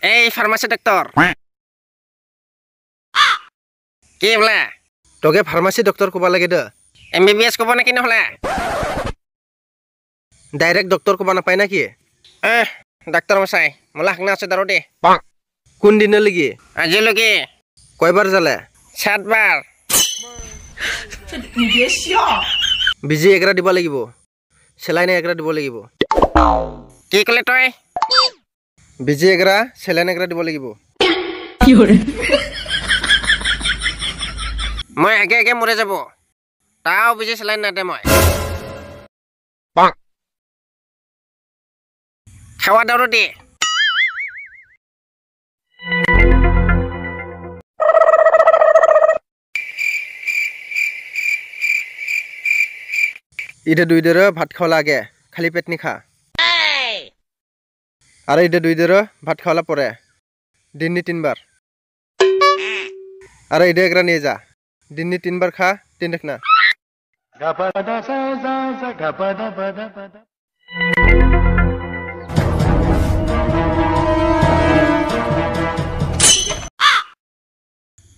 এই pharmacy doctor কি বলে তোকে ফার্মাসি ডক্টর কবা লাগে দে এমবিবিএস কব নাকি নহলে ডাইরেক্ট ডক্টর কবা নাপায় নাকি ডাক্তার মশাই মোলা হাংনা আছে দারো দে কোন দিন লাগি আজিলৈকে কয়বার জালে 7 বার বিজি এগরা দিব লাগিব সেলাইন এগরা দিব লাগিব কি কলে তই বিজি এগরা সেলাইন এগরা দিব লাগিব কি হরে মই আগে আগে মরে যাব তাও বুঝে সেলাইন না দে মই খাওয়া দাওয়া দে ইদে দুই দের ভাত খাওয়া লাগে খালি পেট নি খা আর ইদে দুই দের ভাত খাওয়া পরে দিন নি 3 বার আর ইদে এগরা নিয়ে যা দিন নি 3 বার খা 3 দেখনা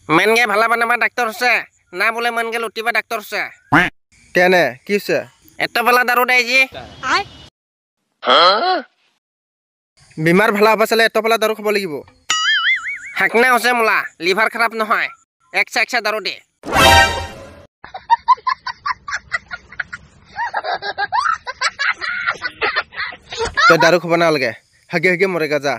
মেনগে ভালা বানাবা ডাক্তার হচ্ছে না বলে মেনগে লুটিবা ডাক্তার হচ্ছে কেনে কি হচ্ছে এত বেলা দারু দেয় জি বিমার ভালা হবা চালে এত পালা দারু খাব লাগিব হাকনা হচ্ছে মোলা লিভার খারাপ নহয় একসা দারু দে তো দারু খাব না লাগে হাগে হাগে মরে গা যা